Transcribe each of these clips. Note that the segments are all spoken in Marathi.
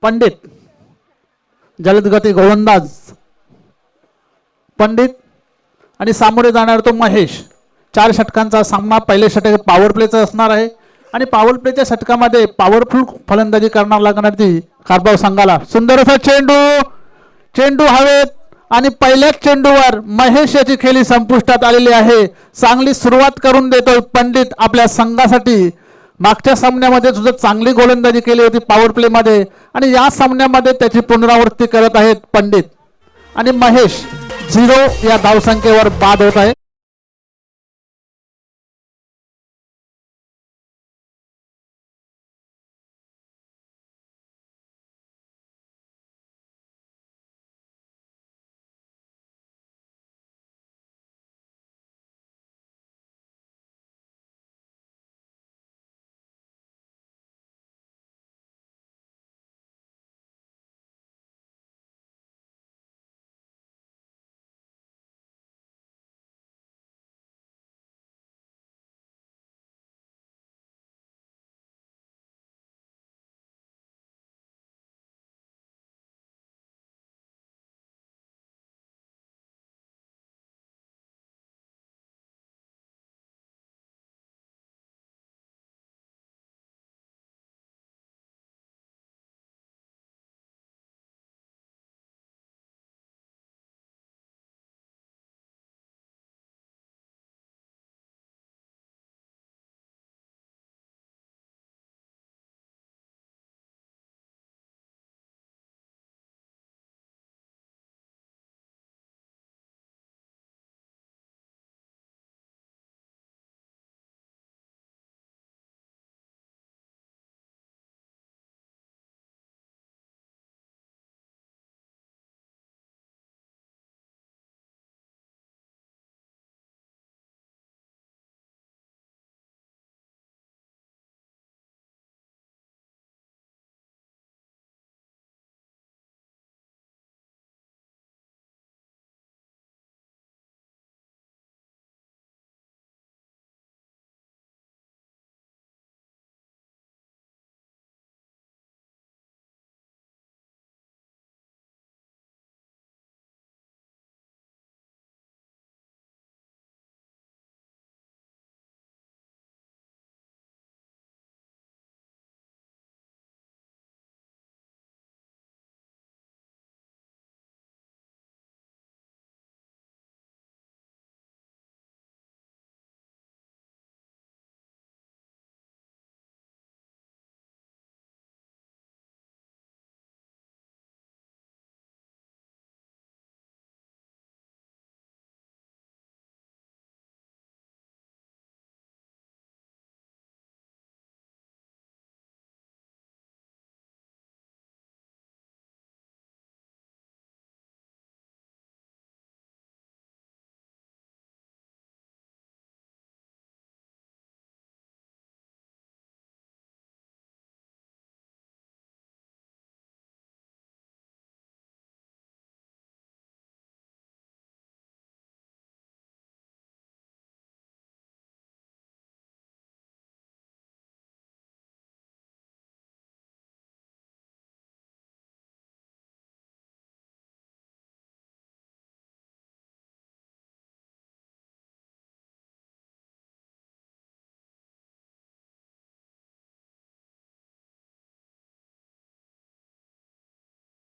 पंडित, जलदगती गोलंदाज पंडित आणि सामोरे जाणार तो महेश. 4 षटकांचा सामना. पहिले षटक पॉवर प्लेचं असणार आहे आणि पॉवर प्लेच्या षटकामध्ये पॉवरफुल फलंदाजी करणार लागणार ती कारभाव संघाला. सुंदर असा चेंडू हवेत आणि पहिल्याच चेंडूवर महेश याची खेळी संपुष्टात आलेली आहे. चांगली सुरुवात करून देतोय पंडित आपल्या संघासाठी. मागच्या सामन्यामध्ये सुद्धा चांगली गोलंदाजी केली होती पॉवर प्ले मध्ये आणि या सामन्यामध्ये त्याची पुनरावृत्ती करत आहेत पंडित. आणि महेश 0 या धावसंख्येवर बाद होत आहे.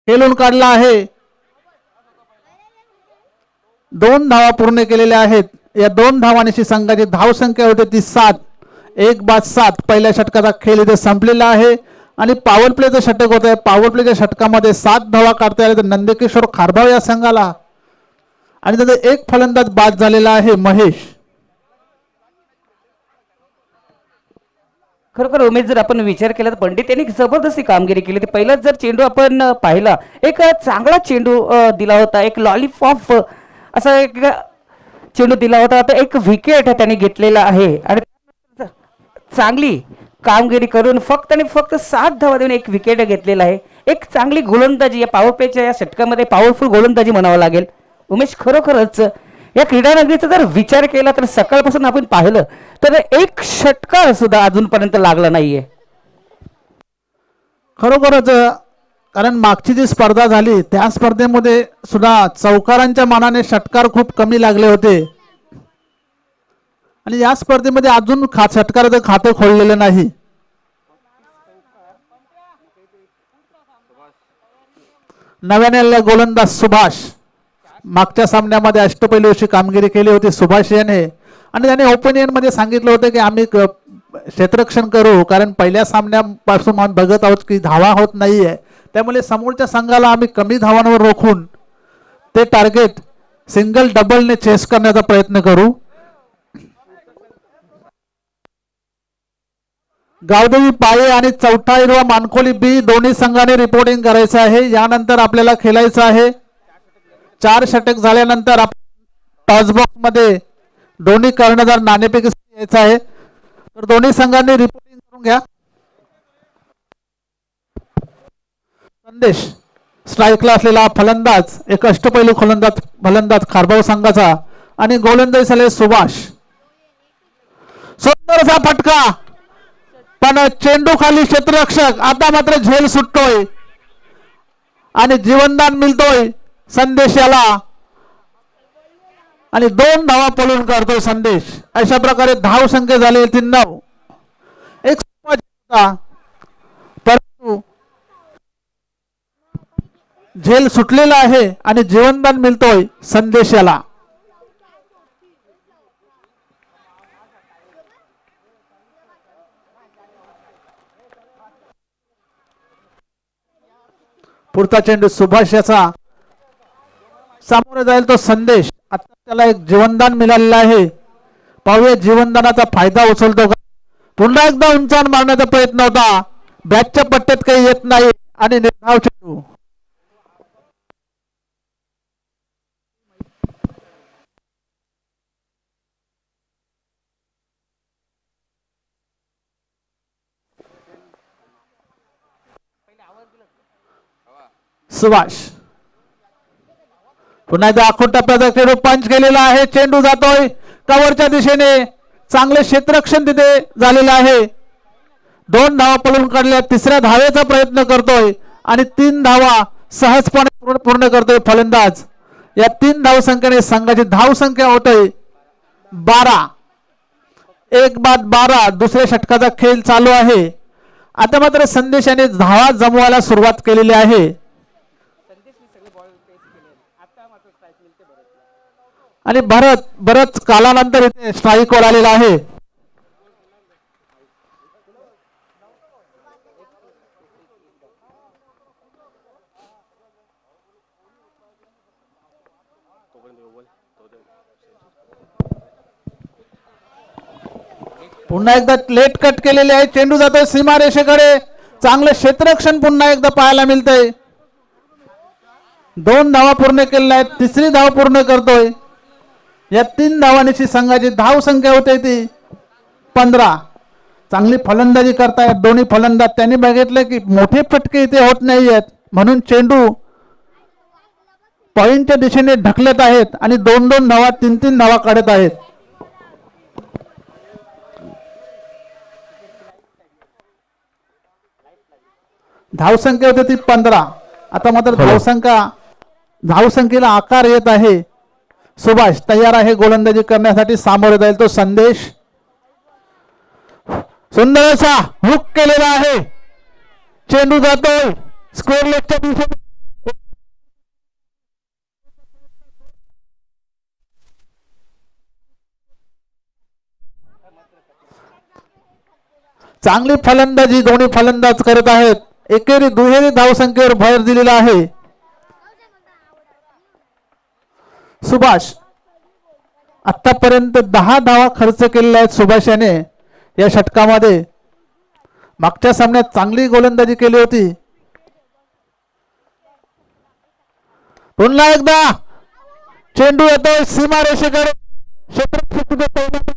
खेळून काढला आहे. 2 धावा पूर्ण केलेल्या आहेत. या 2 धावांची संघाची धावसंख्या होते ती 7. 1 बाद 7. पहिल्या षटकाचा खेळ इथे संपलेला आहे आणि पॉवर प्लेचं षटक होत आहे. पॉवर प्लेच्या षटकामध्ये 7 धावा काढता आल्या तर नंदकिशोर खारभाव या संघाला आणि त्याचा 1 फलंदाज बाद झालेला आहे महेश. खरोखर उमेश जर आपण विचार केला तर पंडित यांनी जबरदस्ती कामगिरी केली. पहिलाच जर चेंडू आपण पाहिला एक चांगला चेंडू दिला होता. एक लॉलीपॉप असा एक चेंडू दिला होता. तर एक विकेट त्यांनी घेतलेला आहे आणि चांगली कामगिरी करून फक्त आणि फक्त 7 धावा देऊन एक विकेट घेतलेला आहे. एक चांगली गोलंदाजी या पॉवर प्लेच्या या षटकामध्ये पॉवरफुल गोलंदाजी म्हणावं लागेल. उमेश खरोखरच या क्रीडानगरीचा जर विचार केला तर सकाळपासून आपण पाहिलं तर एक षटकार सुद्धा अजूनपर्यंत लागला नाहीये. खरोखरच कारण मागची जी स्पर्धा झाली त्या स्पर्धेमध्ये सुद्धा चौकारांच्या मानाने षटकार खूप कमी लागले होते आणि या स्पर्धेमध्ये अजून षटकाराचं खातं खोललेलं नाही. नव्याने आलेला गोलंदाज सुभाष, मागच्या सामन्यामध्ये अष्टपैलू अशी कामगिरी केली होती सुभाष याने आणि त्याने ओपिनियन मध्ये सांगितलं होतं की आम्ही क्षेत्ररक्षण करू, कारण पहिल्या सामन्यापासून आम्ही बघत आहोत की धावा होत नाहीये, त्यामुळे समोरच्या संघाला आम्ही कमी धावांवर रोखून ते टार्गेट सिंगल डबलने चेस करण्याचा प्रयत्न करू. गावदेवी पाये आणि चौथा हिरवा मानकोली बी दोन्ही संघाने रिपोर्टिंग करायचं आहे. यानंतर आपल्याला खेळायचं आहे. 4 षटक झाल्यानंतर टॉस बॉक्स मध्ये दोन्ही कर्णधार नाणेफेकी यायचं आहे. तर दोन्ही संघांनी रिपोर्टिंग करून घ्या. संदेश स्ट्राईकला असलेला फलंदाज, एक अष्टपैलू फलंदाज खारबाव संघाचा आणि गोलंदाज झाले सुभाष. सुंदरसा फटका, पण चेंडू खाली क्षेत्ररक्षक. आता मात्र झेल सुटतोय आणि जीवनदान मिळतोय संदेश याला आणि 2 धावा पळून काढतोय संदेश. अशा प्रकारे धाव संख्या झाली 3-9. एक परंतु झेल सुटलेला आहे आणि जीवनदान मिळतोय संदेश याला. पुढचा चेंडू सुभाष याचा सामोरे जाईल तो संदेश. आता त्याला एक जीवनदान मिळालेलं आहे. पाहूया जीवनदानाचा फायदा उचलतो का. पुन्हा एकदा उंचाण मारण्याचा प्रयत्न होता, बॅटच्या पट्ट्यात काही येत नाही आणि निर्धाव चेंडू. सुभाष पुन्हा एकदा आखून टप्प्याचा चेंडू पंच केलेला आहे. चेंडू जातोय कव्हरच्या दिशेने. चांगले क्षेत्ररक्षण तिथे झालेलं आहे. 2 धावा पळून काढल्या. 3ऱ्या धावेचा प्रयत्न करतोय आणि 3 धावा सहजपणे पूर्ण करतोय फलंदाज. या 3 धावसंख्येने संघाची धावसंख्या होतोय 12. 1 बाद 12. दुसऱ्या षटकाचा खेळ चालू आहे. आता मात्र संदेश याने धावा जमवायला सुरुवात केलेली आहे आणि बरंच कालानंतर इथे स्ट्राईक वर आलेला आहे. पुन्हा एकदा लेट कट केलेले आहे. चेंडू जातोय सीमारेषेकडे. चांगलं क्षेत्ररक्षण पुन्हा एकदा पाहायला मिळतंय. 2 धावा पूर्ण केलेल्या आहेत. 3री धाव पूर्ण करतोय. या 3 धावांची संघाची धाव संख्या होते ती 15. चांगली फलंदाजी करतायत दोन्ही फलंदाज. त्यांनी बघितलं की मोठे फटके इथे होत नाहीयेत, म्हणून चेंडू पॉइंटच्या दिशेने ढकलत आहेत आणि 2-2 धावा 3-3 धावा काढत आहेत. धावसंख्या होती ती 15. आता मात्र धावसंख्येला आकार येत आहे. सुभाष तयार आहे गोलंदाजी करण्यासाठी. सामोरे जाईल तो संदेश. सुंदर असा हुक केलेला आहे. चेंडू जातोय स्क्वेअर लेगच्या दिशेने. चांगली फलंदाजी दोन्ही फलंदाज करत आहेत. एकेरी दुहेरी धावसंख्येवर भर दिलेला आहे. सुभाष आतापर्यंत 10 धावा खर्च केलेल्या आहेत सुभाष याने या षटकामध्ये. मागच्या सामन्यात चांगली गोलंदाजी केली होती. पुन्हा एकदा चेंडू येतोय सीमारेषेकडे. क्षेत्ररक्षक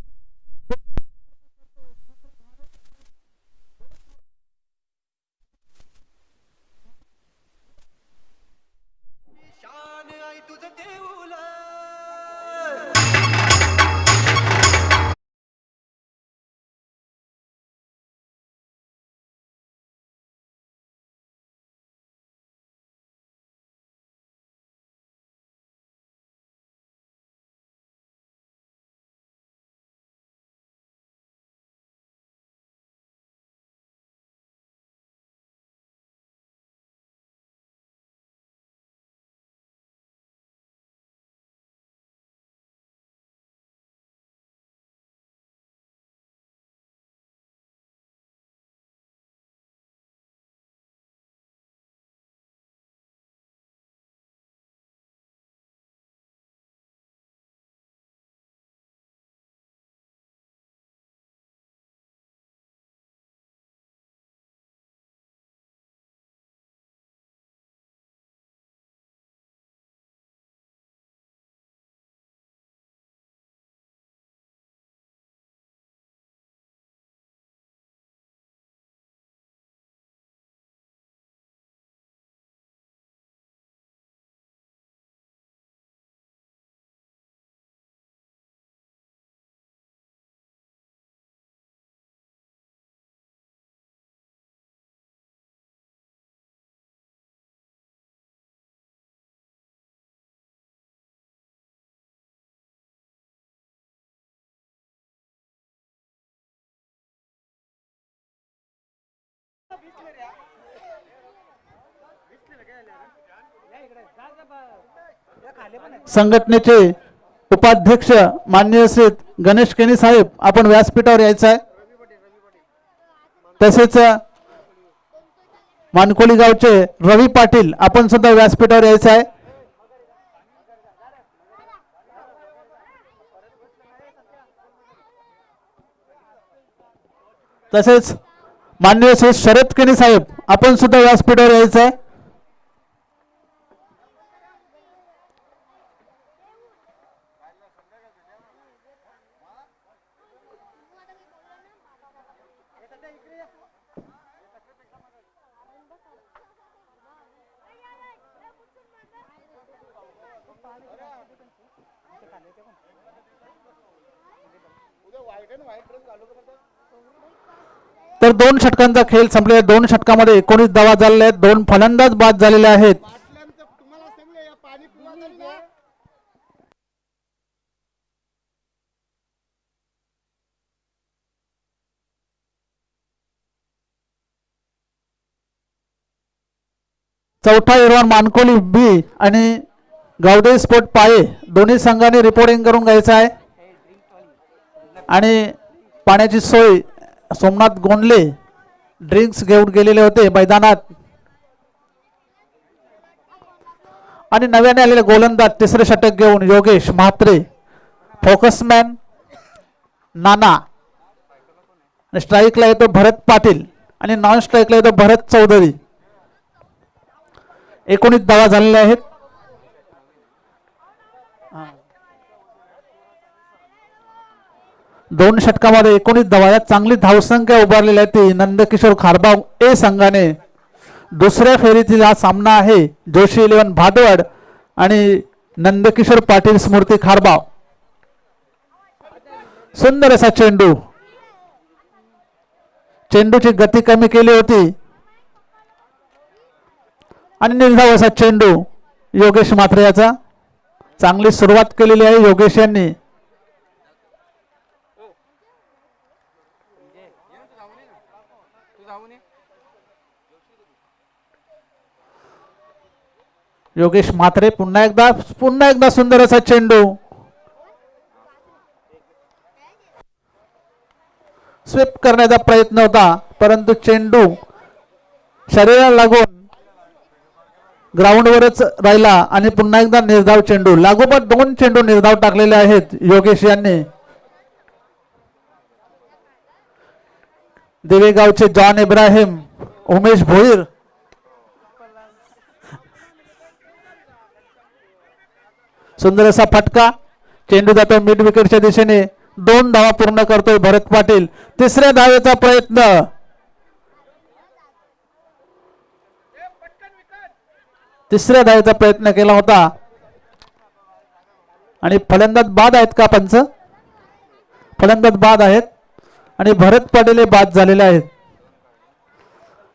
संघटनेचे उपाध्यक्ष माननीय श्री गणेश केनी साहेब आपण व्यासपीठावर यायचं आहे. तसेच मानकोली गावचे रवी पाटील आपण सुद्धा व्यासपीठावर यायचं आहे. तसेच माननीय श्री शरद केनी साहेब आपण सुद्धा व्यासपीठावर यायचं आहे. तर 2 षटकांचा खेळ संपलेला. 2 षटकामध्ये 19 धावा झालेल्या आहेत. 2 फलंदाज बाद झालेले आहेत. चौथा यजमान मानकोली बी आणि गावदे स्पोर्ट पाये दोन्ही संघाने रिपोर्टिंग करून घ्यायचं आहे. आणि पाण्याची सोय सोमनाथ गोंडले ड्रिंक्स घेऊन गेलेले होते मैदानात. आणि नव्याने आलेले गोलंदाज तिसरे षटक घेऊन योगेश म्हात्रे, फोकसमॅन नाना, स्ट्राईकला येतो भरत पाटील आणि नॉन स्ट्राईकला येतो भरत चौधरी. 19 धावा झालेल्या आहेत. दोन षटकामध्ये 19 धावा, चांगली धावसंख्या उभारलेली आहे ती नंदकिशोर खारबाव ए संघाने. दुसऱ्या फेरीतील हा सामना आहे जोशी 11 भादवड आणि नंदकिशोर पाटील स्मृती खारबाव. सुंदर असा चेंडू, चेंडूची गती कमी केली होती आणि निर्धाव असा चेंडू योगेश म्हात्रे याचा. चांगली सुरुवात केलेली आहे योगेश यांनी. योगेश म्हात्रे पुन्हा एकदा सुंदर असा चेंडू. स्वीप करण्याचा प्रयत्न होता परंतु चेंडू शरीराला लागून ग्राउंडवरच राहिला आणि पुन्हा एकदा निर्धाव चेंडू. लागोपाठ 2 चेंडू निर्धाव टाकलेले आहेत योगेश यांनी. देवेगावचे जॉन इब्राहिम, उमेश भोईर, सुंदर असा फटका. चेंडू जातो मिड विकेटच्या दिशेने. 2 धावा पूर्ण करतोय भरत पाटील. तिसऱ्या धावेचा प्रयत्न, तिसऱ्या धावेचा प्रयत्न केला होता आणि फलंदाज बाद आहेत का पंच? फलंदाज बाद आहेत आणि भरत पाटील हे बाद झालेले आहेत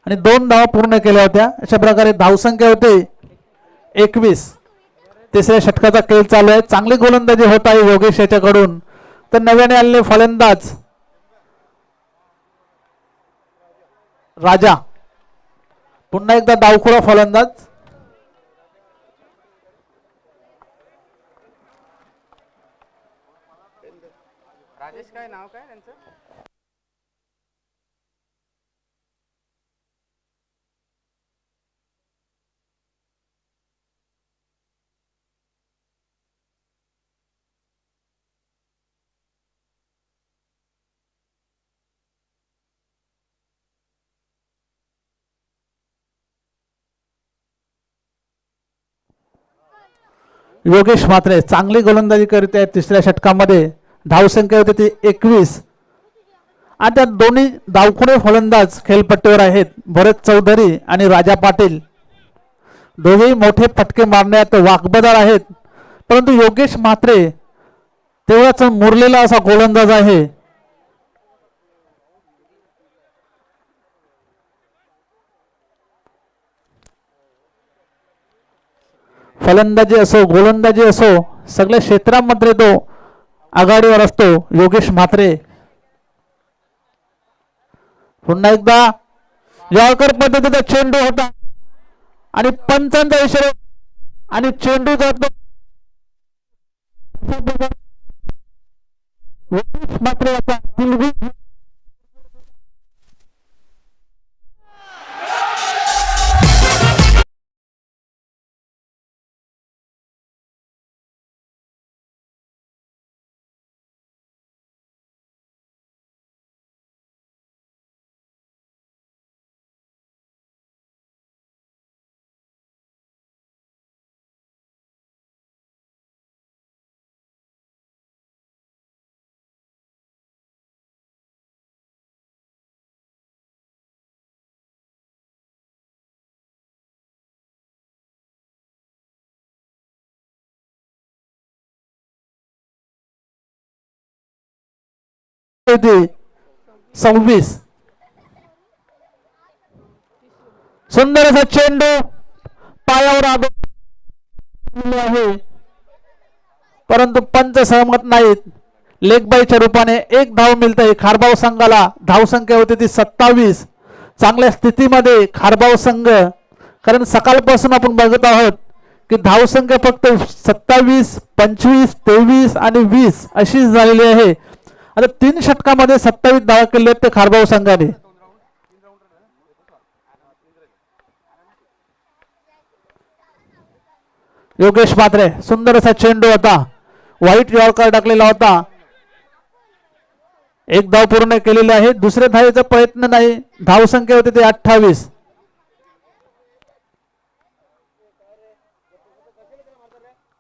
आणि 2 धावा पूर्ण केल्या होत्या. अशा प्रकारे धावसंख्या होते 21. तिसऱ्या षटकाचा खेळ चालू आहे. चांगली गोलंदाजी होत आहे योगेश याच्याकडून. तर नव्याने आलेले फलंदाज राजा, पुन्हा एकदा डावखुरा फलंदाज. राजेश काय नाव काय त्यांचं? योगेश म्हात्रे चांगली गोलंदाजी करीत आहेत. तिसऱ्या षटकामध्ये धावसंख्या होती ती 21 आणि त्यात दोन्ही डावखुरे फलंदाज खेळपट्टीवर आहेत. भरत चौधरी आणि राजा पाटील दोघेही मोठे फटके मारण्यात वाकबदार आहेत. परंतु योगेश म्हात्रे तेवढाच मुरलेला असा गोलंदाज आहे. फलंदाजी असो गोलंदाजी असो सगळ्या क्षेत्रामध्ये तो आघाडीवर असतो योगेश म्हात्रे. पुन्हा एकदा यॉर्कर पद्धतीचा चेंडू होता आणि पंचांचा इशारा आणि चेंडू जातो मात्र आता येते 26. सुंदर असा चेंडू पायावर आहे परंतु पंच सहमत नाहीत. लेगबाईच्या रूपाने एक धाव मिळते खारबाव संघाला. धावसंख्या होती ती 27. चांगल्या स्थितीमध्ये खारबाव संघ, कारण सकाळपासून आपण बघत आहोत की धावसंख्या फक्त 27, 25, 23 आणि 20 अशीच झालेली आहे. आता 3 षटकामध्ये 27 धावा केले आहेत ते खारबाव संघाने. योगेश म्हात्रे सुंदर असा चेंडू होता, व्हाईट यॉर्कर टाकलेला होता. एक धाव पूर्ण केलेली आहे. दुसऱ्या धावेचा प्रयत्न नाही. धावसंख्या होती ते 28.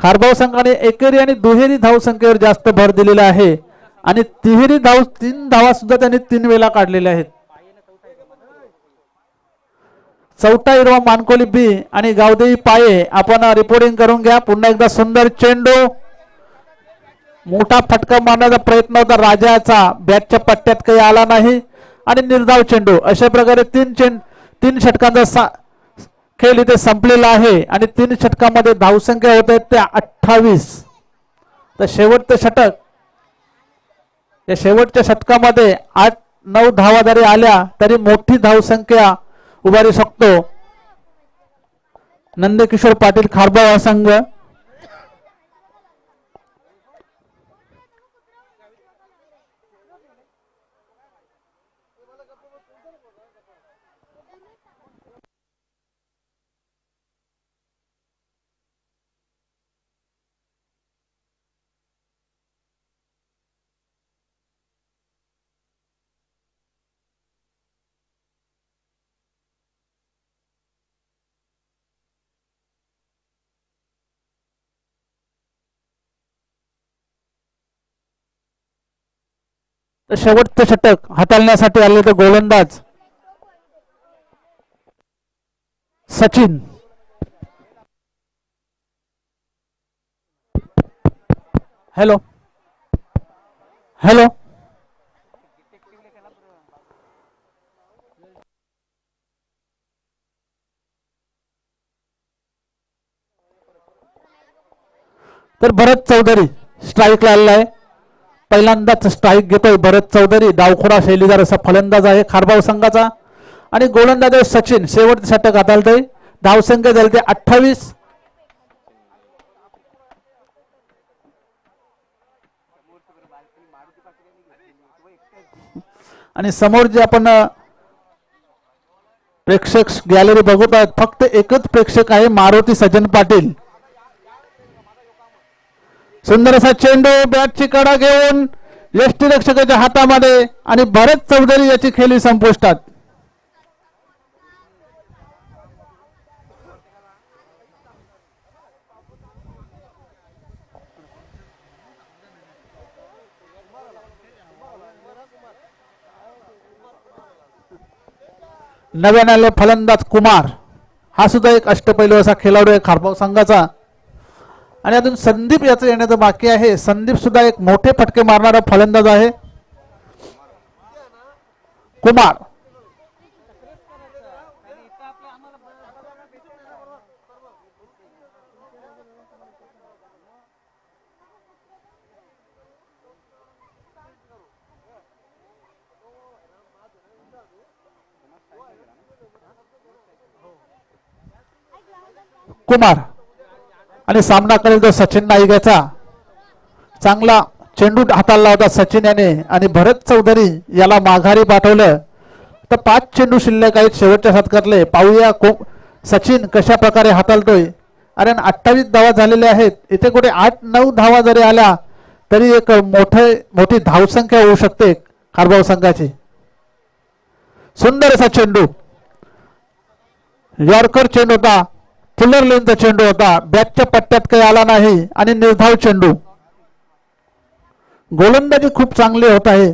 खारबाव संघाने एकेरी आणि दुहेरी धावसंख्येवर जास्त भर दिलेला आहे आणि तिहेरी धाव 3 धावा सुद्धा त्यांनी 3 वेळा काढलेल्या आहेत. चौथा हिरवा मानकोली बी आणि गावदेवी पाये आपण रिपोर्टिंग करून घ्या. पुन्हा एकदा सुंदर चेंडू, मोठा फटका मारण्याचा प्रयत्न होता राजाचा, बॅटच्या पट्ट्यात काही आला नाही आणि निर्धाव चेंडू. अशा प्रकारे 3 षटकांचा खेळ इथे संपलेला आहे आणि 3 षटकामध्ये धावसंख्या होत आहेत त्या 28. तर शेवटचं षटक, या शेवटच्या षटकामध्ये 8-9 धावा जरी आल्या तरी मोठी धावसंख्या उभारू शकतो नंदकिशोर पाटील खारबाव संघ. तर शेवटचं षटक हाताळण्यासाठी आले तर गोलंदाज सचिन. हॅलो हॅलो तर भरत चौधरी स्ट्राईकला आलेला आहे. पहिल्यांदाच स्ट्राईक घेतोय भरत चौधरी. डावखोडा शैलीदार असा फलंदाज आहे खारबाव संघाचा आणि गोलंदाज आहे सचिन. शेवटचं षटक हाताळतोय. धावसंख्या झाली ते 28. आणि समोर जे आपण प्रेक्षक गॅलरी बघत आहोत फक्त एकच प्रेक्षक आहे, मारुती सज्जन पाटील. सुंदर असा चेंडू बॅटची कडा घेऊन यष्टीरक्षकाच्या हातामध्ये आणि भरत चौधरी याची खेळी संपुष्टात. नव्याने आले फलंदाज कुमार, हा सुद्धा एक अष्टपैलू असा खेळाडू आहे खारबाव संघाचा. आणि अजून संदीप याचं येण्याचं बाकी आहे. संदीप सुद्धा एक मोठे फटके मारणारा फलंदाज आहे. कुमार कुमार आणि सामना करेल तो सचिन नाईक याचा. चांगला चेंडू हाताळला होता सचिन याने आणि भरत चौधरी याला माघारी पाठवलं. तर 5 चेंडू शिल्लक आहेत शेवटच्या षटकातले. पाहूया सचिन कशा प्रकारे हाताळतोय. कारण 28 धावा झालेल्या आहेत. इथे कुठे 8-9 धावा जरी आल्या तरी एक मोठी धावसंख्या होऊ शकते खारबाव संघाची. सुंदर असा चेंडू, यॉर्कर चेंडू होता, फुलर लेनचा चेंडू होता, बॅटच्या पट्ट्यात काही आला नाही आणि निर्धाव चेंडू. गोलंदाजी खूप चांगली होत आहे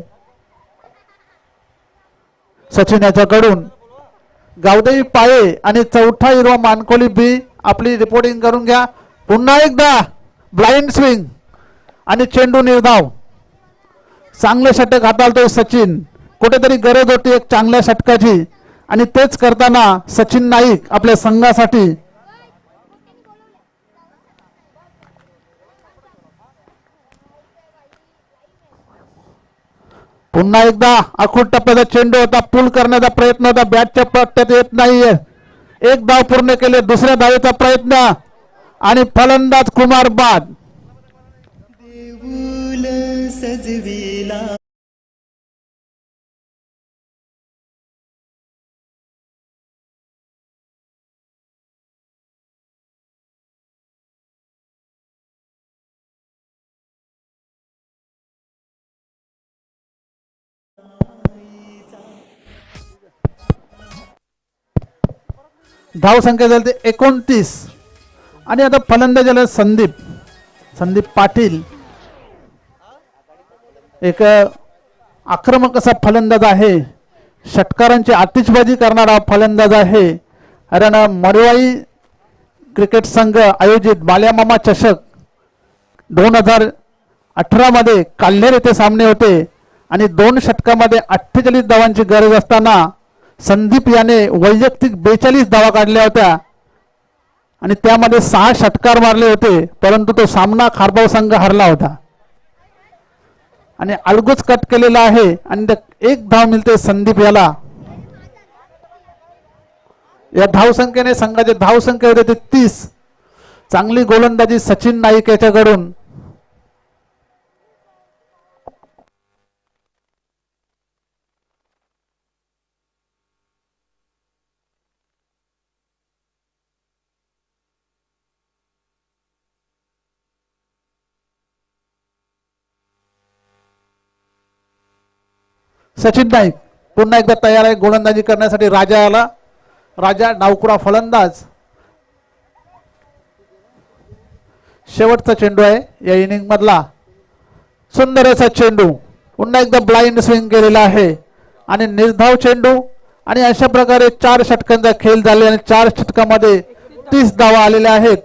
सचिन याच्याकडून. गावदेवी पाये आणि चौथा हिरवा मानकोली बी आपली रिपोर्टिंग करून घ्या. पुन्हा एकदा ब्लाइंड स्विंग आणि चेंडू निर्धाव. चांगले षटक हाताळतोय सचिन. कुठेतरी गरज होती एक चांगल्या षटकाची आणि तेच करताना सचिन नाईक आपल्या संघासाठी पुन्हा एकदा आखूड टप्प्याचा चेंडू होता. पूल करण्याचा प्रयत्न होता, बॅटच्या पट्ट्यात येत नाहीये. एक धाव पूर्ण केले. दुसऱ्या धावेचा प्रयत्न आणि फलंदाज कुमार बाद. देऊल सजविला धाव संख्या झाली ते 29 आणि आता फलंदाजाला संदीप पाटील. एक आक्रमक असा फलंदाज आहे, षटकारांची आतिषबाजी करणारा फलंदाज आहे. कारण मरवाई क्रिकेट संघ आयोजित बाल्यामामा चषक 2018 मध्ये काल्हेर येथे सामने होते आणि 2 षटकामध्ये 48 धावांची गरज असताना संदीप याने वैयक्तिक 42 धावा काढल्या होत्या आणि त्यामध्ये 6 षटकार मारले होते. परंतु तो सामना खारबाव संघ हरला होता आणि अलगूच कट केलेला आहे आणि 1 धाव मिळते संदीप याला. या धावसंख्येने संघाचे धावसंख्या होते ते 30. चांगली गोलंदाजी सचिन नाईक याच्याकडून. सचिन नाईक पुन्हा एकदा तयार आहे गोलंदाजी करण्यासाठी. राजा आला. राजा डावकुरा फलंदाज. शेवटचा चेंडू आहे या इनिंग मधला. सुंदर असा चेंडू, पुन्हा एकदा ब्लाइंड स्विंग केलेला आहे आणि निर्धाव चेंडू. आणि अशा प्रकारे 4 षटकांचा खेळ झाले आणि 4 षटकामध्ये 30 धावा आलेल्या आहेत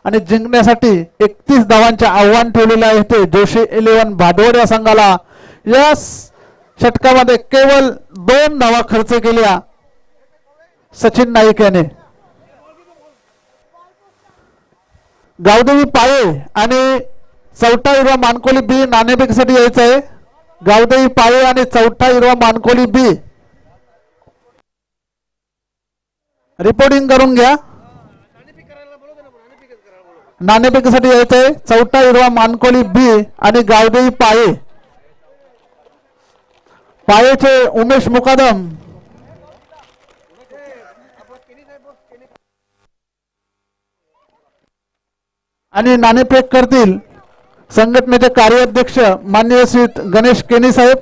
आणि जिंकण्यासाठी 31 धावांचे आव्हान ठेवलेले आहे ते जोशी 11 भादवड या संघाला. या षटकामध्ये केवळ 2 धावा खर्च केल्या सचिन नाईक याने. गावदेवी पाये आणि चौथा हिरवा मानकोली बी नाणेफेकीसाठी यायचं आहे. गावदेवी पाये आणि चौथा हिरवा मानकोली बी रिपोर्टिंग करून घ्या. नाणेफेकीसाठी यायचं आहे. चौथा हिरवा मानकोली बी आणि गावदेवी पाये. पायेचे उमेश मुकादम आणि नाणेफेक करतील संघटनेचे कार्याध्यक्ष माननीय श्री गणेश केनी साहेब.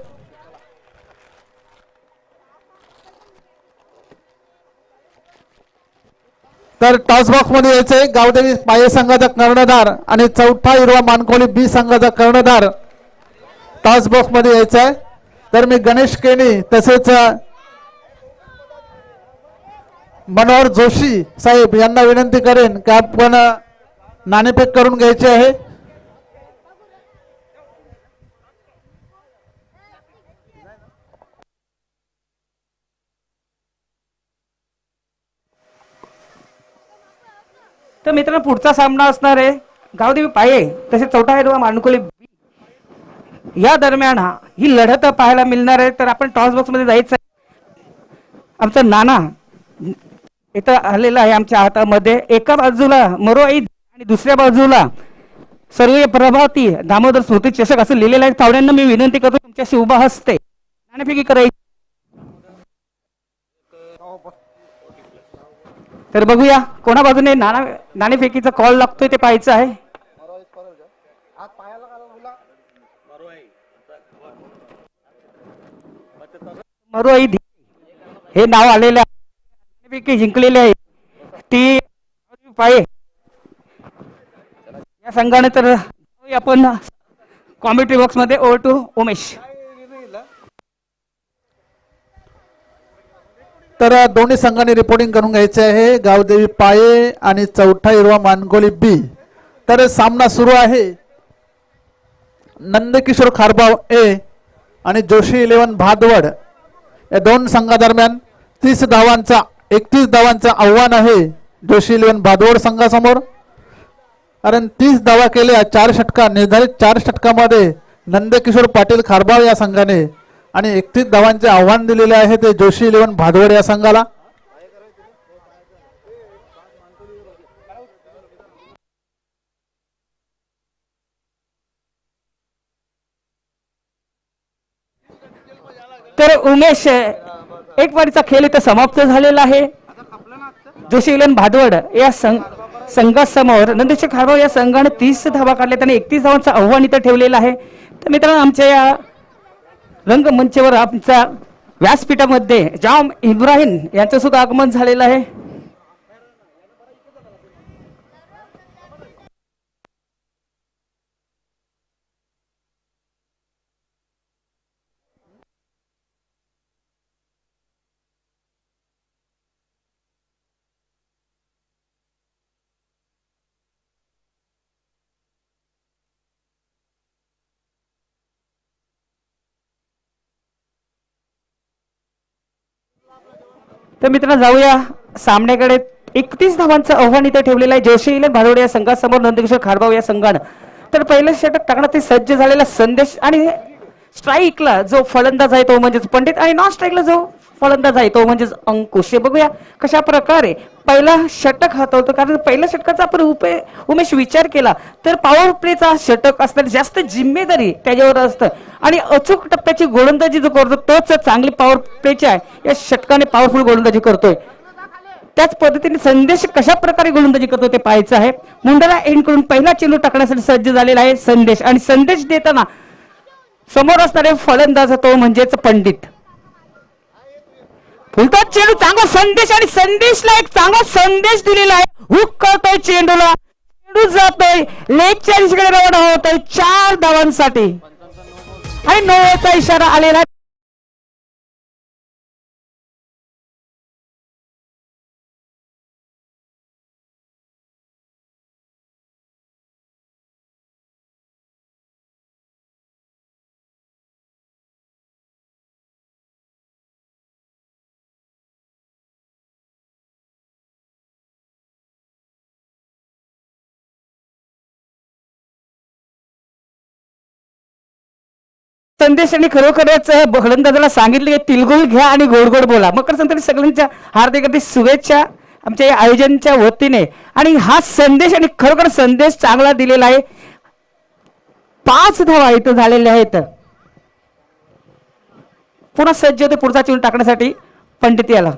तर टॉस बॉक्स मध्ये यायचंय गावदेवी पाये संघाचा कर्णधार आणि चौथा हिरवा मानकोली बी संघाचा कर्णधार टॉस बॉक्स मध्ये यायचा आहे. तर मी गणेश केनी तसेच मनोहर जोशी साहेब यांना विनंती करेन की आपण नाणेफेक करून घ्यायचे आहे. तर मित्रांनो पुढचा सामना असणार आहे गावदेवी पाये तसेच चौथा हिरवा मानकोली बी या दरम्यान ही लढत पाहायला मिळणार आहे. तर आपण टॉस बॉक्स मध्ये जायचं आहे. आमचा नाना इथं आलेला आहे आमच्या हातामध्ये. एका बाजूला मरोई आणि दुसऱ्या बाजूला सर्व प्रभावती दामोदर स्मृती चषक असं लिहिलेलं आहे. पाहुण्यांना मी विनंती करतो तुमच्याशी उभा हसते नाणेफेकी करायची. तर बघूया कोणा बाजूने नाणेफेकीचा कॉल लागतोय ते पाहायचं आहे. मरोई हे नाव आलेले नाणेफेकी जिंकलेले आहे ती पाये या संघाने. तर आपण कॉमेंट्री बॉक्स मध्ये ओव्हर टू उमेश. तर दोन्ही संघांनी रिपोर्टिंग करून घ्यायचे आहे. गावदेवी पाये आणि चौथा हिरवा मानगोली बी. तर सामना सुरू आहे. नंदकिशोर खारबाव ए आणि जोशी 11 भादवड या दोन संघादरम्यान 31 धावांचं आव्हान आहे जोशी 11 भादवड संघासमोर. कारण 30 धावा केल्या 4 षटका निर्धारित 4 षटकामध्ये नंदकिशोर पाटील खारबाव या संघाने आणि 31 धावांचे आव्हान दिलेले आहे ते जोशी 11 भादवड या संघाला. तर उमेश एक वारीचा खेळ इथं समाप्त झालेला आहे. जोशी 11 भादवड या संघासमोर नंदकिशोर खारबाव या संघाने 30 धावा काढल्या आणि 31 धावांचं आव्हान इथं ठेवलेलं आहे. तर मित्रांनो आमच्या या रंगमंचावर आमच्या व्यासपीठामध्ये जाम इब्राहिम यांचं सुद्धा आगमन झालेलं आहे. तर मित्रांनो जाऊया सामन्याकडे. 31 धावांचं आव्हान इथे ठेवलेलं आहे जोशी 11 भादवड या संघासमोर नंदकिशोर खारबाव या संघानं. तर पहिलं षटक टाकण्यात सज्ज झालेला संदेश आणि स्ट्राईकला जो फलंदाज आहे तो म्हणजेच पंडित आणि नॉन स्ट्राईकला जो फलंदाज आहे तो म्हणजेच अंकुश. बघूया कशा प्रकारे पहिला षटक हातावतो. कारण पहिल्या षटकाचा आपण उमेश विचार केला तर पॉवर प्लेचा षटक असताना जास्त जिम्मेदारी त्याच्यावर असतं आणि अचूक टप्प्याची गोलंदाजी जो करतो तोच चांगली पॉवर प्लेची आहे. या षटकाने पॉवरफुल गोलंदाजी करतोय. त्याच पद्धतीने संदेश कशा प्रकारे गोलंदाजी करतो ते पाहायचं आहे. मुंडाला एंड करून पहिला चेंडू टाकण्यासाठी सज्ज झालेला आहे संदेश आणि संदेश देताना समोर असणारे फलंदाज तो म्हणजेच पंडित. फुलता चेंडू चांगला संदेश आणि संदेशला एक चांगला संदेश दिलेला आहे. हुक करतोय चेंडूला. चेंडू जातोय लेगच्या दिशेकडे रवाना होतोय 4 धावांसाठी आणि 9चा इशारा आलेला. संदेशाने खरोखरच फलंदाजाला सांगितले की तिलगुल घ्या आणि गोड गोड बोला. मकर संक्रांती सगळ्यांच्या हार्दिक हार्दिक शुभेच्छा आमच्या या आयोजनच्या वतीने. आणि हा संदेश आणि खरोखर संदेश चांगला दिलेला आहे. 5 धावा इथं झालेल्या आहेत. पुन्हा सज्ज होते पुढचा चेंडू टाकण्यासाठी पंडित याला.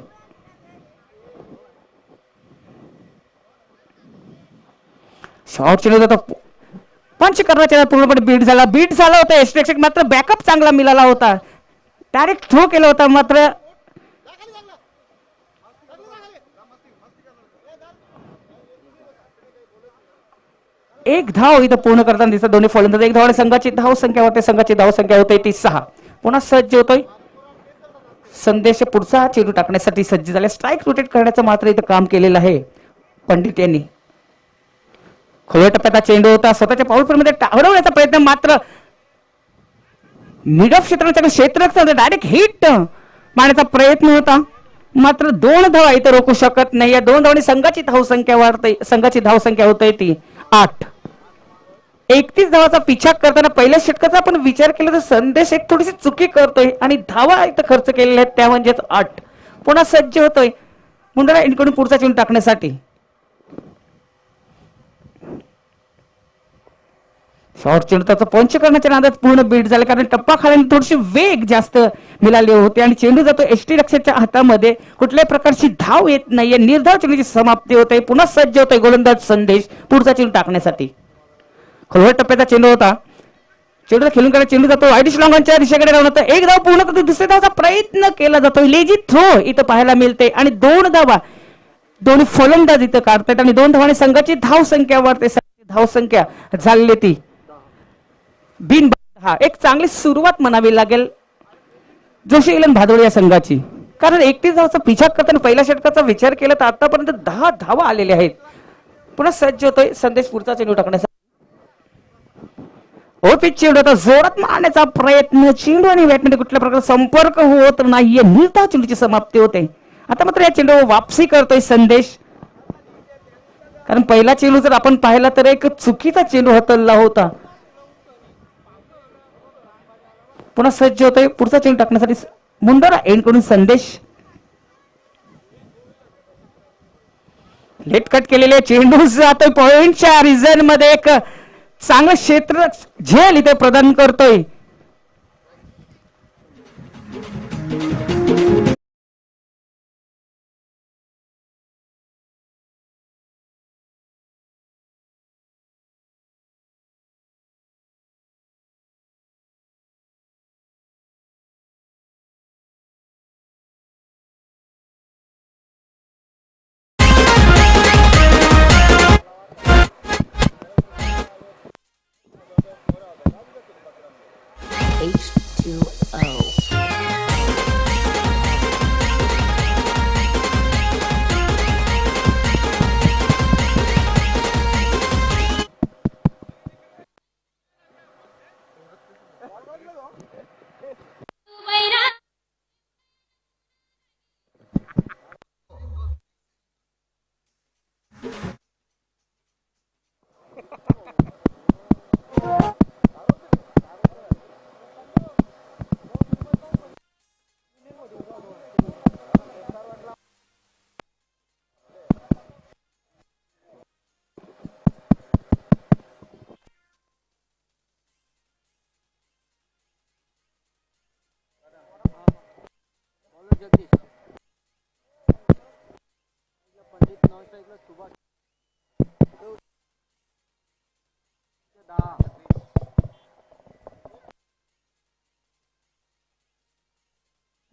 शॉर्ट चेंडू जातो पंच करण्याच्या पूर्णपणे बीट झाला होता. एक्स्ट्रेक्शन मात्र बॅकअप चांगला मिळाला होता. डायरेक्ट थ्रो केला होता मात्र एक धाव इथं पूर्ण करताना दिसत दोन्ही फलंदाज. एक धावाने संघाची धाव संख्या होते. संघाची धाव संख्या होते ती 6. पुन्हा सज्ज होतोय संदेश पुढचा चेंडू टाकण्यासाठी सज्ज झाले. स्ट्राईक रोटेट करण्याचं मात्र इथं काम केलेलं आहे पंडित यांनी. खोल्या टप्प्याचा चेंडू होता. स्वतःच्या पाऊलमध्ये हरवण्याचा प्रयत्न मात्र मिड ऑफ क्षेत्राचा डायरेक्ट हिट मारण्याचा प्रयत्न होता मात्र 2 धावा इथं रोखू शकत नाही. या 2 धावांनी संघाची धावसंख्या वाढते. संघाची धावसंख्या होते ती 8. 31 धावाचा पिछा करताना पहिल्या षटकाचा आपण विचार केला तर संदेश एक थोडीशी चुकी करतोय आणि धावा इथं खर्च केलेल्या आहेत त्या म्हणजेच 8. पुन्हा सज्ज होतोय मुंडरा इनकडून पुढचा चेंडू टाकण्यासाठी शॉर्ट चेंडू त्याचा पंच करण्याच्या नादात पूर्ण बीट झाला, कारण टप्पा खाल्याने थोडीशी वेग जास्त मिळाली होती आणि चेंडू जातो एसटी रक्षकच्या हातामध्ये. कुठल्याही प्रकारची धाव येत नाहीये, निर्धाव चेंडूची समाप्ती होते. पुन्हा सज्ज होते गोलंदाज संदेश पुढचा चेंडू टाकण्यासाठी. खोलवर टप्प्याचा चेंडू होता, चेंडू खेळून काढला, चेंडू जातो वाईट श्लॉंगांच्या दिशेकडे जाऊन होता. एक धाव पूर्ण करतो, दुसऱ्या धावचा प्रयत्न केला जातो. लेजी थ्रो इथं पाहायला मिळते आणि 2 धावा दोन्ही फलंदाज इथं काढतात आणि 2 धावांनी संघाची धाव संख्या वाढते. धाव संख्या झाली ती बिन 10. एक चांगली सुरुवात म्हणावी लागेल जोशी इलन भादोळे या संघाची, कारण 31 धावाचा पिछा करताना पहिल्या षटकाचा विचार केला तर आतापर्यंत 10 धावा आलेल्या आहेत. पुन्हा सज्ज होतोय संदेश पुढचा चेंडू टाकण्यासाठी. ओ पिच चेंडू आता जोरात मारण्याचा प्रयत्न, चेंडू आणि बॅटमध्ये कुठल्या प्रकारचा संपर्क होत नाहीये, निर्धाव चेंडूची समाप्ती होते. आता मात्र या चेंडू वापसी करतोय संदेश, कारण पहिला चेंडू जर आपण पाहिला तर एक चुकीचा चेंडू हाताळला होता. पुन्हा सज्ज होतोय पुढचा चेंडू टाकण्यासाठी मुंडरा एंडकडून संदेश. लेट कट केलेले चेंडू जातोय पॉइंटच्या रिझन मध्ये, एक चांगलं क्षेत्र झेल इथे प्रदान करतोय. H2O.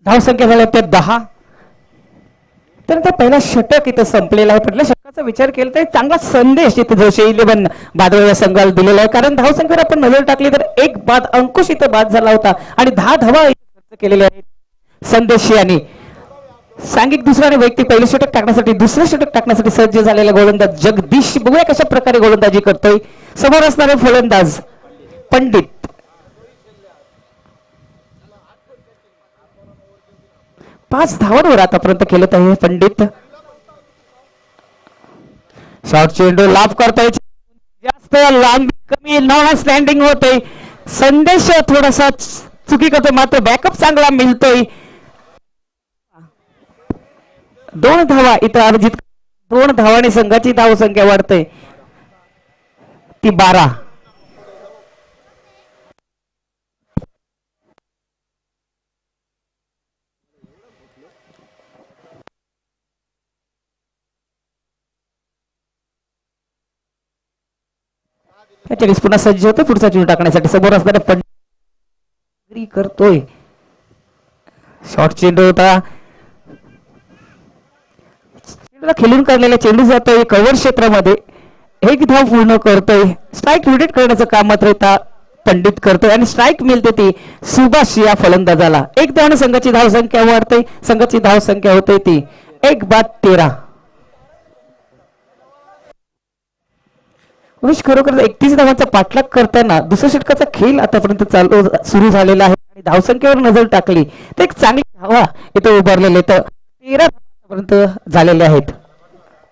धाव संख्या झाल्या त्या 10. तर पहिला षटक इथं संपलेला आहे. पहिल्या षटकाचा विचार केला तर चांगला संदेश इथे जोशी इलेव्हन भादोळे या संघाला दिलेला आहे, कारण धाव संख्येवर आपण नजर टाकली तर एक बाद अंकुश इथं बाद झाला होता आणि 10 धावा खर्च केलेल्या आहेत संदेश यांनी. सांघिक दुसरा आणि वैयक्तिक पहिलं षटक टाकण्यासाठी दुसरं षटक टाकण्यासाठी सज्ज झालेला गोलंदाज जगदीश. बघूया कशा प्रकारे गोलंदाजी करतोय. समोर असणारे फलंदाज पंडित. 5 धावांवर आतापर्यंत खेळत आहे पंडित. शॉर्ट चेंडू लाभ करतोय, जास्त लांब कमी नॉन स्टँडिंग होतोय. संदेश थोडासा चुकी करतोय, मात्र बॅकअप चांगला मिळतोय. 2 धावा इथं अर्जित, 2 धावांनी संघाची धाव संख्या वाढते ती 12. पुन्हा सज्ज होतो पुढचा चेंडू टाकण्यासाठी. समोर असणारे पंडित करतोय. शॉर्ट चेंडू होता, खेळून काढलेला चेंडू जातोय कव्हर क्षेत्रामध्ये. 1 धाव पूर्ण करतोय. स्ट्राईक विकेट करण्याचं काम मात्र पंडित करतोय आणि स्ट्राईक मिळते ती सुभाष या फलंदाजाला. 1 धावाने संघाची धाव संख्या वाढते. संघाची धाव संख्या होते ती 1/13. उमेश खरोखर 31 धावांचा पाठलाग करताना दुसऱ्या षटकाचा खेळ आतापर्यंत सुरू झालेला आहे आणि धावसंख्येवर नजर टाकली तर एक चांगली धावा इथे उभारलेले तर 13 पर्यंत झालेले आहेत.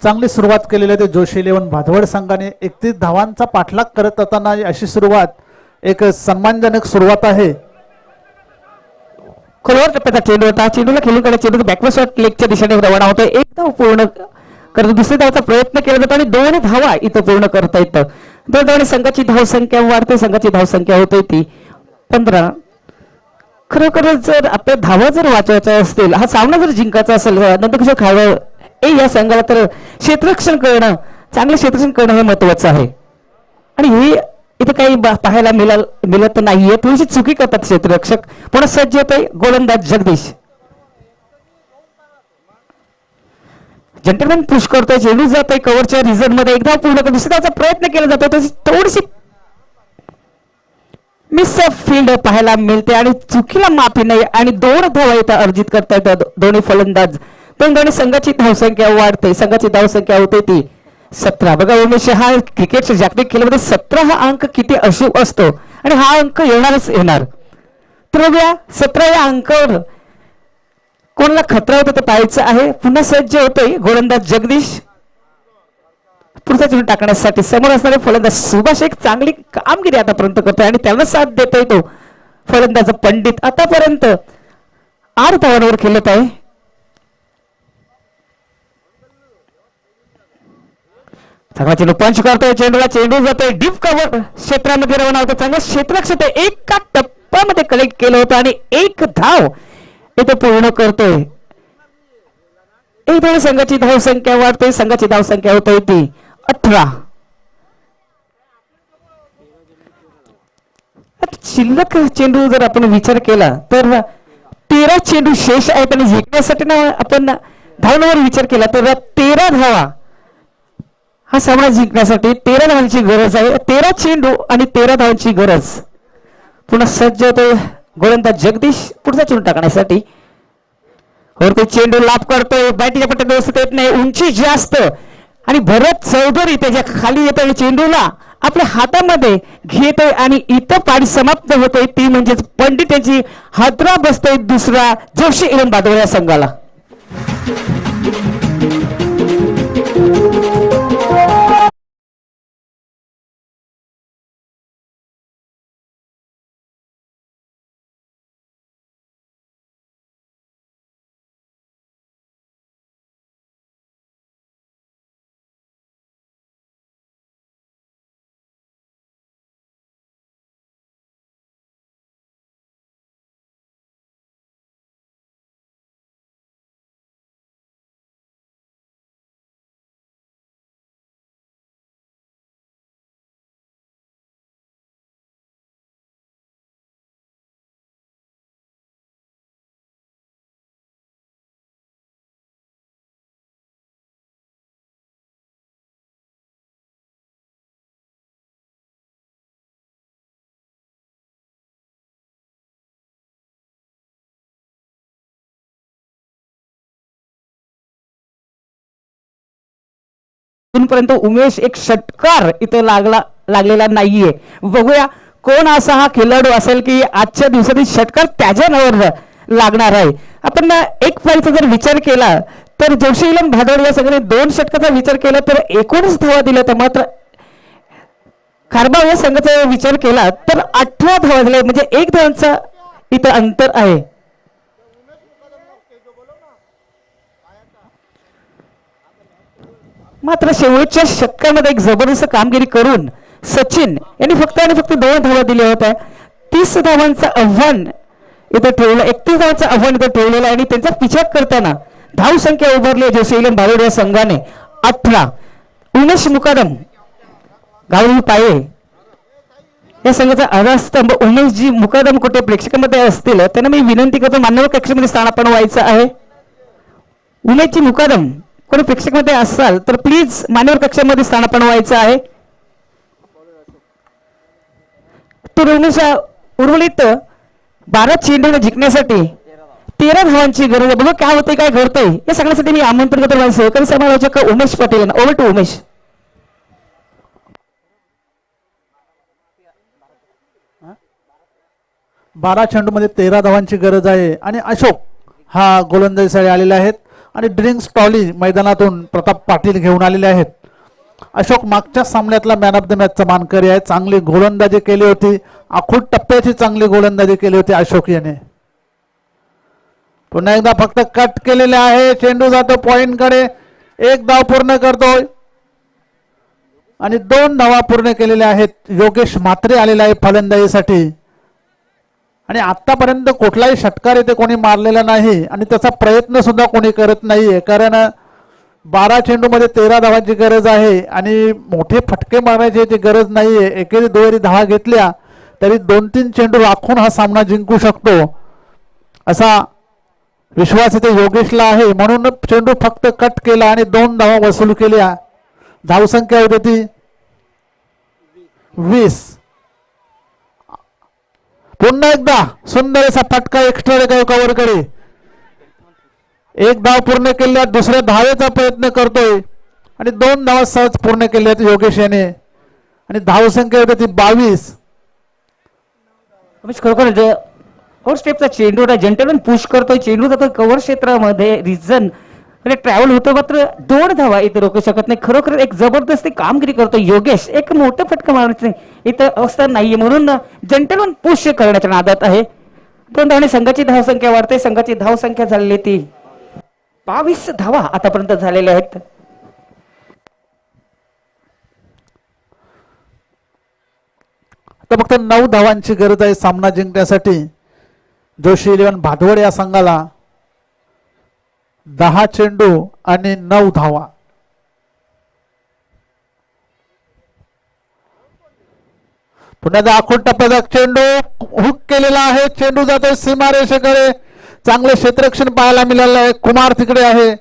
चांगली सुरुवात केलेली आहे जोशी इलेव्हन भादवड संघाने. 31 धावांचा पाठलाग करत असताना अशी सुरुवात एक सन्मानजनक सुरुवात आहे. खोलवर टप्प्याचा चेंडू होता. चेंडूला खेळून काढा. चेंडू बॅकवर्ड शॉट लेगच्या दिशेने रवाना होतोय. एक धाव पूर्ण करत दुसरी धावचा प्रयत्न केला जातो आणि 2 धावा इथं पूर्ण करता येतं. 2 धावांनी संघाची धावसंख्या वाढते. संघाची धावसंख्या होते ती 15. खरोखरच जर आपल्या धावा जर वाचवायच्या असतील, हा सामना जर जिंकायचा असेल नंदकिशोर खाडे या संघाला, तर क्षेत्ररक्षण करणं, चांगलं क्षेत्ररक्षण करणं हे महत्वाचं आहे. आणि हे इथं काही पाहायला मिळत नाहीये. थोडीशी चुकी करतात क्षेत्ररक्षक. पुन्हा सज्ज होतोय गोलंदाज जगदीश. जंटलमॅन पुश करतोय. चेंडू जातोय कव्हरच्या रिझन मध्ये. एकदा पूर्ण कर दुसऱ्या धावचा प्रयत्न केला जातो. थोडीशी मिस फील्ड पाहायला मिळते आणि चुकीला माफी नाही आणि 2 धावा इथं अर्जित करता येतात दोन्ही फलंदाज. दोन्ही संघाची धावसंख्या वाढते. संघाची धावसंख्या होते ती 17. बघा उमेश, हा क्रिकेटच्या जागतिक खेळामध्ये 17 हा अंक किती अशुभ असतो आणि हा अंक येणारच येणार. तर बघूया 17 या अंकावर कोणाला खतरा होता ते पाहायचं आहे. पुन्हा सज्ज होतोय गोलंदाज जगदीश पुढचा चेंडू टाकण्यासाठी. समोर असणारे फलंदाज सुभाष एक चांगली कामगिरी आतापर्यंत करतोय आणि त्याला साथ देतोय तो फलंदाज पंडित. आतापर्यंत 8 धावांवर खेळत आहे. चांगला चेंडू पंच करतोय. चेंडूला चेंडू जातोय डीप कव्हर क्षेत्रामध्ये रवाना होतो. चांगला क्षेत्ररक्षक एका टप्प्यामध्ये कलेक्ट केलं होतं आणि 1 धाव इथे पूर्ण करतोय. एक धाव संघाची धावसंख्या वाढते. संघाची धावसंख्या होते ती 18. शिल्लक चेंडू जर आपण विचार केला तर 13 चेंडू शेष आहेत आणि जिंकण्यासाठी ना आपण धावांवर विचार केला तर 13 धावा हा सामना जिंकण्यासाठी 13 धावांची गरज आहे. 13 चेंडू आणि 13 धावांची गरज. पुन्हा सज्ज होतो गोलंदाज जगदीश पुढचा चेंडू टाकण्यासाठी. वरती चेंडू लाभ करतोय. बॅटिंगच्या पट्ट्यात व्यवस्थित येत नाही. उंची जास्त आणि भरत चौधरी त्याच्या खाली येतोय आणि चेंडूला आपल्या हातामध्ये घेतोय आणि इथं पाडी समाप्त होतोय. ती म्हणजेच पंडित यांची हादरा बसतोय दुसरा जोशी इलम बादोळ या संघाला. पर्यंत उमेश एक षटकार इथे लागलेला नाहीये. बघूया कोण असा हा खेळाडू असेल की आजच्या दिवसातील षटकार त्याच्या नावावर लागणार आहे. आपण एक फाईलचा जर विचार केला तर जोशी इलम भादोड या सगळे 2 षटकाचा विचार केला तर 19 धावा दिल्या. तर मात्र खारबाव या संघाचा विचार केला तर 18 धावा दिल्या. म्हणजे 1 धावांचा इथं अंतर आहे. मात्र शेवटच्या षटकामध्ये एक जबरदस्त कामगिरी करून सचिन यांनी फक्त आणि फक्त 2 धावा दिल्या होत्या. 30 धावांचं आव्हान इथं ठेवलं. 31 धावांचं आव्हान इथं ठेवलेलं आणि त्यांचा पिछा करताना धाव संख्या उभारली जोशी इलम बारोड या संघाने 18. उमेश मुकादम गावरी पाये या संघाचा आधारस्तंभ उमेशजी मुकादम कुठे प्रेक्षकांमध्ये असतील त्यांना मी विनंती करतो मान्यवर कक्षेमध्ये स्थानापन्न व्हायचं आहे. उमेशजी मुकादम कोणी प्रेक्षकांमध्ये असाल तर प्लीज मान्यवर कक्षामध्ये स्थानापन्न व्हायचं आहे. तर उमेश उर्वरित 12 चेंडूने जिंकण्यासाठी 13 धावांची गरज आहे. बघा काय होते काय घडतंय या सगळ्यासाठी मी आमंत्रण करतो माझे सहकारी समालोचक उमेश पटेल यांना. Over to Umesh. बारा चेंडूमध्ये 13 धावांची गरज आहे आणि अशोक हा गोलंदाजीसाठी आलेले आहेत आणि ड्रिंक्स ट्रॉली मैदानातून प्रताप पाटील घेऊन आलेले आहेत. अशोक मागच्या सामन्यातला मॅन ऑफ द मॅचचा मानकरी आहे. चांगली गोलंदाजी केली होती. आखूड टप्प्याची चांगली गोलंदाजी केली होती अशोक याने. पुन्हा एकदा फक्त कट केलेले आहे. चेंडू जातो पॉइंट कडे. एक धाव पूर्ण करतोय आणि 2 धावा पूर्ण केलेल्या आहेत. योगेश म्हात्रे आलेला आहे फलंदाजीसाठी आणि आतापर्यंत कुठलाही षटकार इथे कोणी मारलेला नाही आणि त्याचा प्रयत्न सुद्धा कोणी करत नाहीये. कारण 12 चेंडू मध्ये 13 धावांची गरज आहे आणि मोठे फटके मारण्याची याची गरज नाहीये. एकेरी दुहेरी धावा घेतल्या तरी 2-3 चेंडू राखून हा सामना जिंकू शकतो असा विश्वास इथे योगेशला आहे. म्हणून चेंडू फक्त कट केला आणि 2 धावा वसूल केल्या. धावसंख्या होती ती 20. पुन्हा एकदा सुंदर असा फटका एक्स्ट्रा कव्हर कडे. एक धाव पूर्ण केल्या. दुसऱ्या धावेचा प्रयत्न करतोय आणि 2 धावा सहज पूर्ण केल्यात योगेश याने आणि धावसंख्या होती ती 22. खरोखर आउट स्टेपचा चेंडू जंटेलन पुश करतोय. चेंडू जातो कव्हर क्षेत्रामध्ये. रिझन ट्रॅव्हल होतो मात्र 2 धावा इथे रोखू शकत नाही. खरोखर एक जबरदस्ती कामगिरी करतो योगेश. एक मोठं फटका मारण्याची इथं अवस्था नाहीये म्हणून जंटेलन पुश करण्याच्या नादात आहे. 2 धावांनी संघाची धावसंख्या वाढते. संघाची धावसंख्या झालेली ती 22 धावा आतापर्यंत झालेल्या आहेत. आता फक्त 9 धावांची गरज आहे सामना जिंकण्यासाठी. जोशी 11 भादवड या संघाला 10 चेंडू आणि 9 धावा. पुन्हा आखून टप्प्याचा चेंडू हुक केलेला आहे. चेंडू जातो सीमारेषेकडे. चांगले क्षेत्ररक्षण पाहायला मिळालं आहे. कुमार तिकडे आहे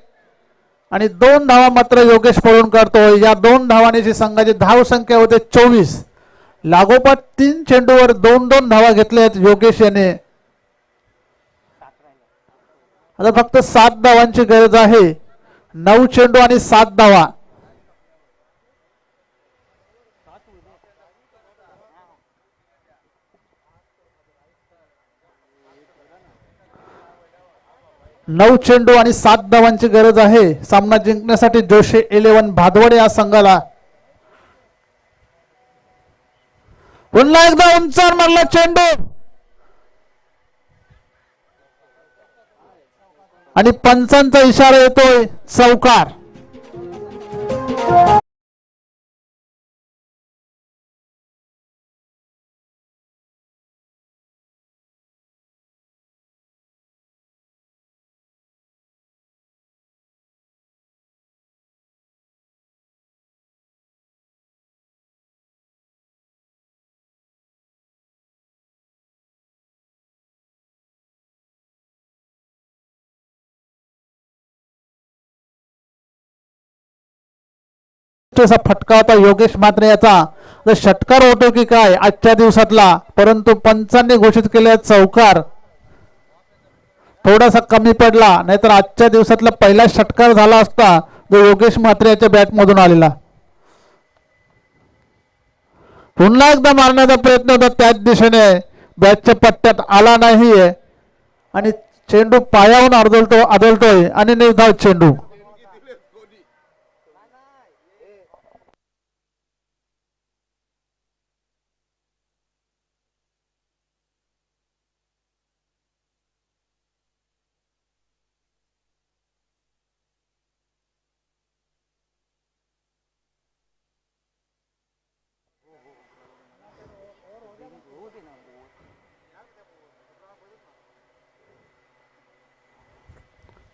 आणि 2 धावा मात्र योगेश पळून काढतोय. या 2 धावांची संघाची धाव संख्या होते 24. लागोपाठ 3 चेंडूवर 2-2 धावा घेतल्या आहेत योगेश याने. आता फक्त 7 धावांची गरज आहे. 9 चेंडू आणि 7 धावा. नऊ चेंडू आणि 7 धावांची गरज आहे सामना जिंकण्यासाठी जोशी 11 भादवड या संघाला. पुन्हा एकदा उंचावर मारला चेंडू आणि पंचांचा इशारा येतोय चौकार. फटका होता योगेश म्हात्रे याचा. षटकार होतो की काय आजच्या दिवसातला, परंतु पंचांनी घोषित केले चौकार. थोडासा कमी पडला, नाहीतर आजच्या दिवसातला पहिला षटकार झाला असता जो योगेश म्हात्रे याच्या बॅट मधून आलेला. पुन्हा एकदा मारण्याचा प्रयत्न होता त्याच दिशेने. बॅटच्या पट्ट्यात आला नाहीये आणि चेंडू पायावून आदळतोय आणि निर्धाव चेंडू.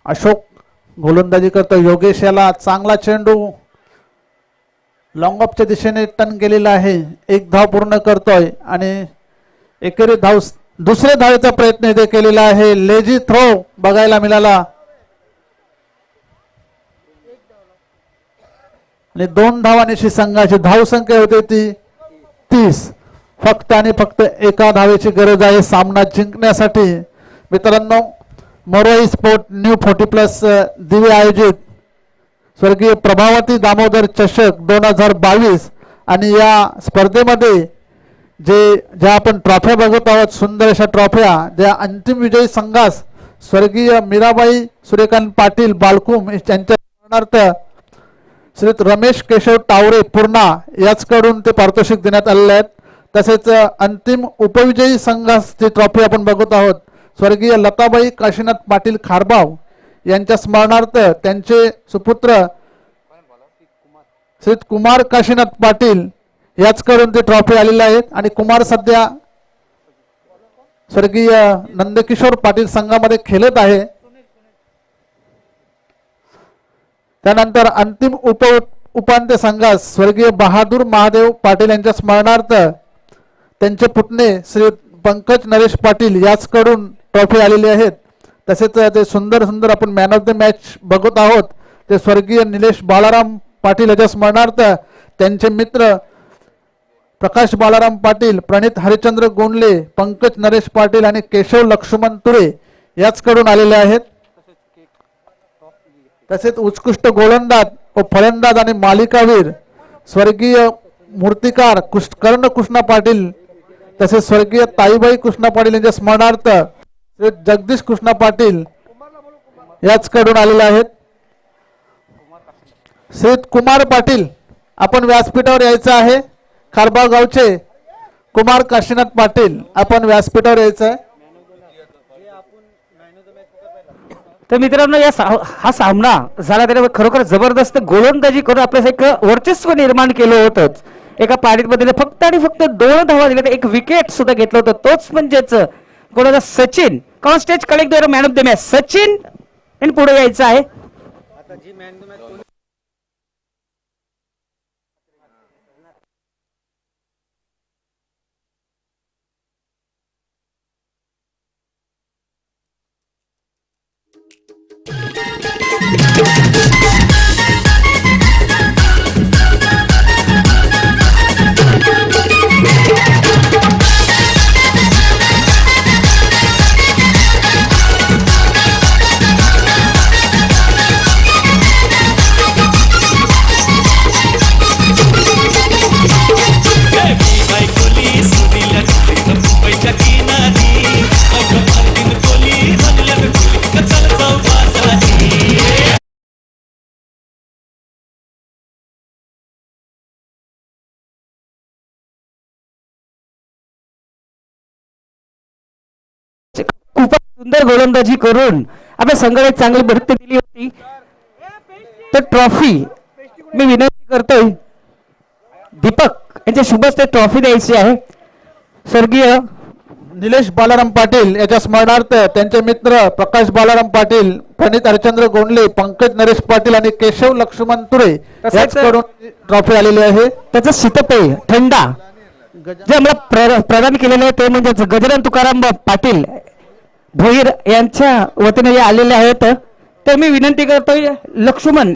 अशोक गोलंदाजी करतो. योगेश याला चांगला चेंडू लॉंग ऑफच्या दिशेने टर्न केलेला आहे. 1 धाव पूर्ण करतोय आणि एकेरी धाव दुसऱ्या धावेचा प्रयत्न इथे केलेला आहे. लेजी थ्रो बघायला मिळाला आणि 2 धावांची संघाची धाव संख्या होते ती 30. फक्त आणि फक्त एका धावेची गरज आहे सामना जिंकण्यासाठी. मित्रांनो, मोरोई स्पोर्ट न्यू 40+ दिवे आयोजित स्वर्गीय प्रभावती दामोदर चषक 2022 आणि या स्पर्धेमध्ये ज्या आपण ट्रॉफ्या बघत आहोत, सुंदर अशा ट्रॉफ्या, ज्या अंतिम विजयी संघास स्वर्गीय मीराबाई सूर्यकांत पाटील बालकुम यांच्या स्मरणार्थ श्री रमेश केशव टावरे पूर्णा याचकडून ते पारितोषिक देण्यात आलेले आहेत. तसेच अंतिम उपविजयी संघाची ट्रॉफी आपण बघत आहोत. स्वर्गीय लताबाई काशीनाथ पाटील खारबाव यांच्या स्मरणार्थ त्यांचे सुपुत्र श्री कुमार काशीनाथ पाटील याचकडून ते ट्रॉफी आलेले आहेत आणि कुमार सध्या स्वर्गीय नंदकिशोर पाटील संघामध्ये खेळत आहे. त्यानंतर अंतिम उपांत्य संघात स्वर्गीय बहादूर महादेव पाटील यांच्या स्मरणार्थ त्यांचे पुतणे श्री पंकज नरेश पाटील याचकडून ट्रॉफी आलेली आहेत. तसेच ते सुंदर सुंदर आपण मॅन ऑफ द मॅच बघत आहोत ते स्वर्गीय निलेश बाळाराम पाटील याच्या स्मरणार्थ त्यांचे मित्र प्रकाश बालाराम पाटील, प्रणित हरिचंद्र गोंडले, पंकज नरेश पाटील आणि केशव लक्ष्मण तुरे याचकडून आलेले आहेत. तसेच उत्कृष्ट गोलंदाज व फलंदाज आणि मालिकावीर स्वर्गीय मूर्तिकार कर्ण कृष्णा पाटील तसेच स्वर्गीय ताईबाई कृष्णा पाटील यांच्या स्मरणार्थ श्री जगदीश कृष्णा पाटील याचकडून आलेले आहेत. श्री कुमार पाटील आपण व्यासपीठावर यायचं आहे. खारबाव गावचे कुमार काशीनाथ पाटील आपण व्यासपीठावर यायचं आहे. तर मित्रांनो हा सामना झाला त्याने खरोखर जबरदस्त गोलंदाजी करून आपल्यास एक वर्चस्व निर्माण केलं होतं. एका पारीमध्ये फक्त आणि फक्त 2 धावा दिल्या, एक विकेट सुद्धा घेतलं होतं. तोच म्हणजेच कोणाचा सचिन कॉन्स्टेज collect the man of the match Sachin आणि पुढे यायचं आहे. खूपच सुंदर गोलंदाजी करून आपल्या संघाला एक चांगली बढती दिली होती. तर ट्रॉफी मी विनंती करतोय दीपक यांच्या शुभ हस्ते ट्रॉफी द्यायची आहे. स्वर्गीय निलेश बालाराम पाटील याच्या स्मरणार्थ त्यांचे मित्र प्रकाश बालाराम पाटील, प्रणित हरिचंद्र गोंडले, पंकज नरेश पाटील आणि केशव लक्ष्मण तुरे याचकडून ट्रॉफी आलेली आहे. त्याचं शीतपेय थंडा जे आम्हाला प्रदान केलेलं आहे ते म्हणजे गजानन तुकाराम पाटील भोईर यांच्या वतीने आलेले आहेत. तर मी विनंती करतोय लक्ष्मण